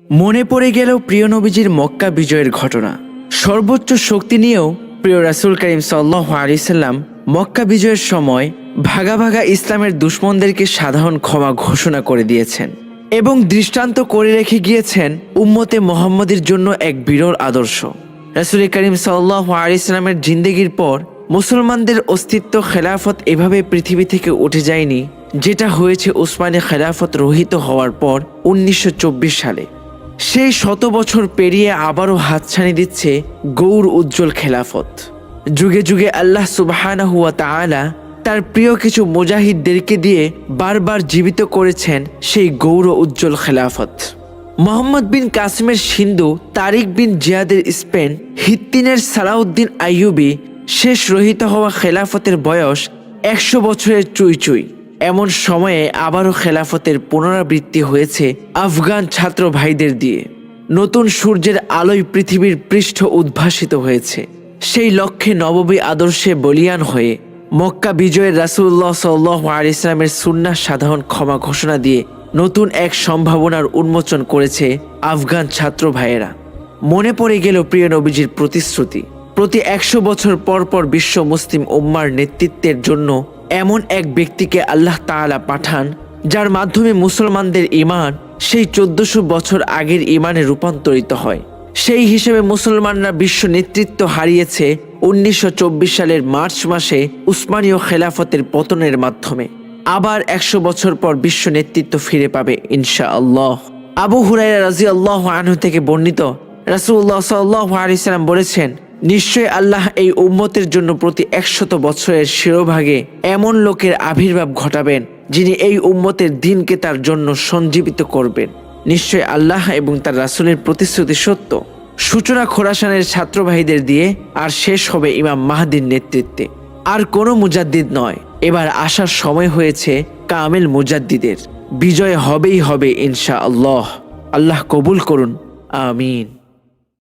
মনে পড়ে গেল প্রিয় নবীজির মক্কা বিজয়ের ঘটনা। সর্বোচ্চ শক্তি নিয়েও প্রিয় রাসূল করিম সাল্লাল্লাহু আলাইহি সাল্লাম মক্কা বিজয়ের সময় ভাগা ভাগা ইসলামের দুশমনদেরকে সাধারণ ক্ষমা ঘোষণা করে দিয়েছেন এবং দৃষ্টান্ত করে রেখে গিয়েছেন উম্মতে মুহাম্মদের জন্য এক বিরল আদর্শ। রাসূল করিম সাল্লাল্লাহু আলাইহি সাল্লামের জিন্দেগির পর মুসলমানদের অস্তিত্ব খেলাফত এভাবে পৃথিবী থেকে উঠে যায়নি যেটা হয়েছে উসমানী খেলাফত রহিত হওয়ার পর 1924 সালে। সেই 100 বছর পেরিয়ে আবারও হাতছানি দিচ্ছে গৌর উজ্জ্বল খেলাফত। যুগে যুগে আল্লাহ সুবহানাহু ওয়া তাআলা তার প্রিয় কিছু মুজাহিদদেরকে দিয়ে বারবার জীবিত করেছেন সেই গৌর উজ্জ্বল খেলাফত। মোহাম্মদ বিন কাসিমের সিন্ধু, তারিক বিন জিয়াদের স্পেন, হিত্তিনের সালাউদ্দিন আইয়ুবী শেষ রহিত হওয়া খেলাফতের বয়স 100 বছরের চুই চুই। এমন সময়ে আবারও খেলাফতের পুনরাবৃত্তি হয়েছে আফগান ছাত্র ভাইদের দিয়ে। নতুন সূর্যের আলোয় পৃথিবীর পৃষ্ঠ উদ্ভাসিত হয়েছে। সেই লক্ষ্যে নববী আদর্শে বলিয়ান হয়ে মক্কা বিজয়ের রাসূলুল্লাহ সাল্লাল্লাহু আলাইহি সাল্লামের সুন্নাহ সাধারণ ক্ষমা ঘোষণা দিয়ে নতুন এক সম্ভাবনার উন্মোচন করেছে আফগান ছাত্র ভাইয়েরা। মনে পড়ে গেল প্রিয় নবীজির প্রতিশ্রুতি, প্রতি 100 বছর পর পর বিশ্ব মুসলিম উম্মার নেতৃত্বের জন্য এমন এক ব্যক্তিকে আল্লাহ তাআলা পাঠান যার মাধ্যমে মুসলমানদের ঈমান সেই 1400 বছর আগের ঈমানে রূপান্তরিত হয়। সেই হিসেবে মুসলমানরা বিশ্ব নেতৃত্ব হারিয়েছে 1924 সালের মার্চ মাসে উসমানীয় খেলাফতের পতনের মাধ্যমে। আবার 100 বছর পর বিশ্ব নেতৃত্ব ফিরে পাবে ইনশাআল্লাহ। আবু হুরায়রা রাদিয়াল্লাহু আনহু থেকে বর্ণিত, রাসূলুল্লাহ সাল্লাল্লাহু আলাইহি সাল্লাম বলেছেন, নিশ্চয় আল্লাহ এই উম্মতের জন্য প্রতি 100 বছরের শিরোভাগে এমন লোকের আবির্ভাব ঘটাবেন যিনি এই উম্মতের দিনকে তার জন্য সঞ্জীবিত করবেন। নিশ্চয় আল্লাহ এবং তার রাসূলের প্রতিশ্রুতি সত্য। সূচনা খোরাসানের ছাত্র ভাইদের দিয়ে, আর শেষ হবে ইমাম মাহদীর নেতৃত্বে। আর কোনো মুজাদ্দিদ নয়, এবার আসার সময় হয়েছে কামেল মুজাদ্দিদের। বিজয় হবেই হবে ইনশাআল্লাহ। আল্লাহ কবুল করুন, আমিন।